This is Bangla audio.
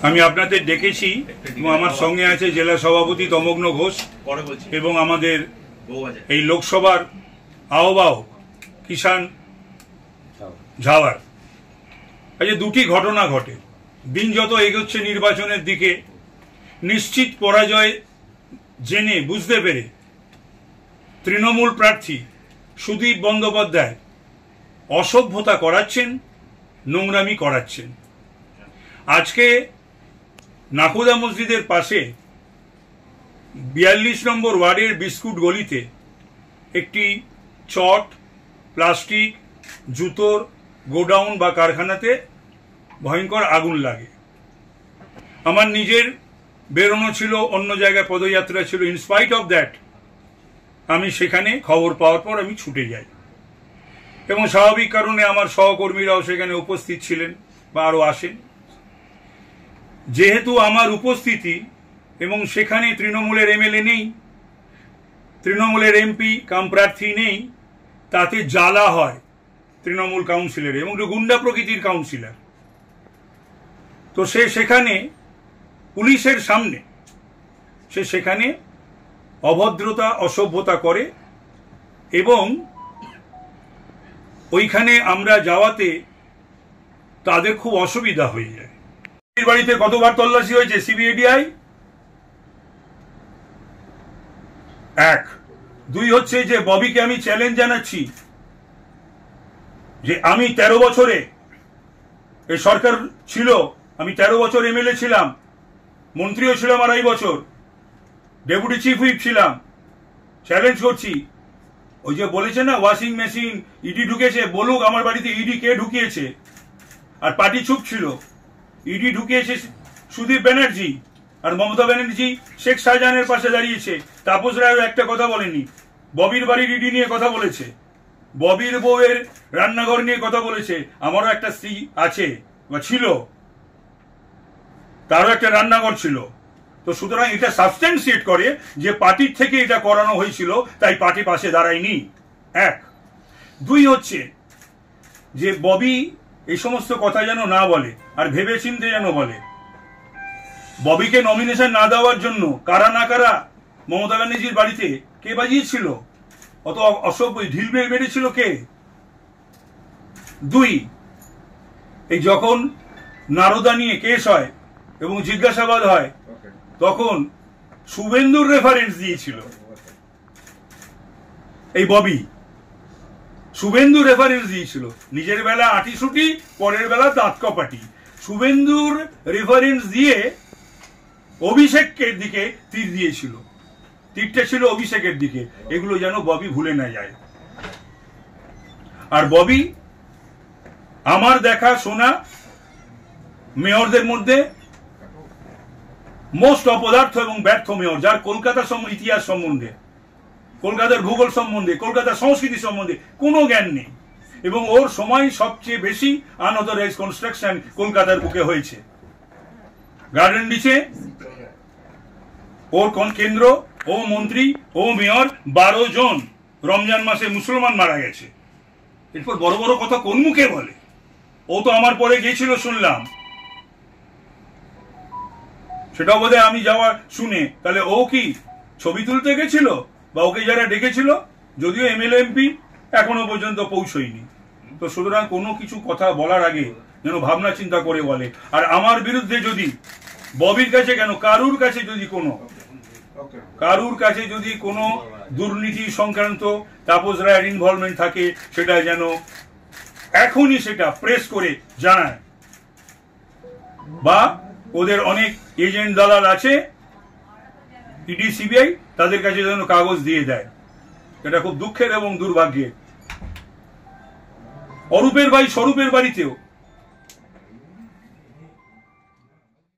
আমি আপনাদের ডেকেছি এবং আমার সঙ্গে আছে জেলা সভাপতি তমগ্ন ঘোষ এবং আমাদের এই লোকসভার আহ্বায়ক কিষাণ ঝাওয়ার। আজ দুটি ঘটনা ঘটে। দিন যত এগোচ্ছে নির্বাচনের দিকে, নিশ্চিত পরাজয় জেনে বুঝতে পেরে তৃণমূল প্রার্থী সুদীপ বন্দ্যোপাধ্যায় অসভ্যতা করাচ্ছেন, নোংরামি করাচ্ছেন। আজকে নাকুদা মসজিদের পাশে 42 নম্বর ওয়ার্ডের বিস্কুট গলিতে একটি চট, প্লাস্টিক, জুতোর গোডাউন বা কারখানাতে ভয়ঙ্কর আগুন লাগে। আমার নিজের বেরোনো ছিল, অন্য জায়গায় পদযাত্রা ছিল। ইনস্পাইট অফ দ্যাট আমি সেখানে খবর পাওয়ার পর আমি ছুটে যাই এবং স্বাভাবিক কারণে আমার সহকর্মীরাও সেখানে উপস্থিত ছিলেন বা আরও আসেন। যেহেতু আমার উপস্থিতি এবং সেখানে তৃণমূলের এমএলএ নেই, তৃণমূলের এমপি কাম প্রার্থী নেই, তাতে জ্বালা হয় তৃণমূল কাউন্সিলর এবং গুন্ডা প্রকৃতির কাউন্সিলর। তো সে সেখানে পুলিশের সামনে সেখানে অভদ্রতা, অসভ্যতা করে এবং ওইখানে আমরা যাওয়াতে তাদের খুব অসুবিধা হয়ে যায়। বাড়িতে কতবার তল্লাশি হয়েছে সিবিআইডিআই? 1, 2 হচ্ছে যে ববিকে আমি চ্যালেঞ্জ জানাচ্ছি যে আমি 13 বছরে এই সরকার ছিল, আমি 13 বছর এমএলএ ছিলাম, মন্ত্রীও ছিলাম 2.5 বছর, ডেপুটি চিফ হুইপ ছিলাম। চ্যালেঞ্জ করছি, ওই যে বলেছে না ওয়াশিং মেশিন ইডি ঢুকেছে, বলুক আমার বাড়িতে ইডি কে ঢুকিয়েছে। আর পার্টি চুপ ছিল। ইডি ঢুকিয়েছে সুদীপ ব্যানার্জি, আর মমতা ব্যানার্জি শেখ শাহজাহানের পাশে দাঁড়িয়েছে। তাপস রায় একটা কথা বলেনি। ববির বাড়ির ইডি নিয়ে কথা বলেছে, ববির বউয়ের রান্নাঘর নিয়ে কথা বলেছে। আমারও একটা স্ত্রী আছে বা ছিল, তারও একটা রান্নাঘর ছিল। তো সুতরাং এটা সাবস্টেন্সিয়েট করে যে পার্টির থেকে এটা করানো হয়েছিল, তাই পার্টি পাশে দাঁড়ায়নি। 1, 2 হচ্ছে যে ববি এই সমস্ত কথা যেন না বলে, আর ভেবে চিন্তে যেন বলে। ববিকে নমিনেশন না দেওয়ার জন্য কারা না কারা মমতা ব্যানার্জির বাড়িতে কে বাজিয়েছিল, অত অসভ্য ঢিল মেরেছিল কে? 2, এই যখন নারদা নিয়ে কেস হয় এবং জিজ্ঞাসাবাদ হয়, তখন শুভেন্দুর রেফারেন্স দিয়েছিল এই ববি। শুভেন্দু রেফারেন্স দিয়েছিল, নিজের বেলা আটিসুটি, পরের বেলা দাঁত কপাটি। শুভেন্দুর রেফারেন্স দিয়ে অভিষেকের দিকে তীর দিয়েছিল, তীরটা ছিল অভিষেকের দিকে। এগুলো যেন ববি ভুলে না যায়। আর ববি আমার দেখা শোনা মেয়রদের মধ্যে মোস্ট অপদার্থ এবং ব্যর্থ মেয়র, যার কলকাতা ইতিহাস সম্বন্ধে, কলকাতার ভূগোল সম্বন্ধে, কলকাতার সংস্কৃতি সম্বন্ধে কোনো জ্ঞান নেই। এবং ওর সময় সবচেয়ে বেশি আনঅথরাইজ কনস্ট্রাকশন কলকাতার বুকে হয়েছে। গার্ডেন ডিচে ওর কেন্দ্র, ও মন্ত্রী, ও মেয়র, 12 জন রমজান মাসে মুসলমান মারা গেছে। এরপর বড় বড় কথা কোন মুখে বলে? ও তো আমার পরে গিয়েছিল শুনলাম, সেটাও বোধহয় আমি যাওয়া শুনে। তাহলে ও কি ছবি তুলতে গেছিল, বা ওকে যারা ডেকেছিল, যদিও এমএলএ এমপি এখনো পর্যন্ত পৌঁছয়নি। তো সুতরাং কোনো কিছু কথা বলার আগে যেন ভাবনা চিন্তা করে বলে। আর আমার বিরুদ্ধে যদি ববির কাছে কেন, কারুর কাছে যদি কোনো দুর্নীতি সংক্রান্ত তাপস রায়ের ইনভলভমেন্ট থাকে, সেটা যেন এখনই সেটা প্রেস করে জানায়। বা ওদের অনেক এজেন্ট দালাল আছে ইডি সিবিআই, তাদের কাছে যেন কাগজ দিয়ে দেয়। এটা খুব দুঃখের এবং দুর্ভাগ্যের। অরূপের ভাই স্বরূপের বাড়িতেও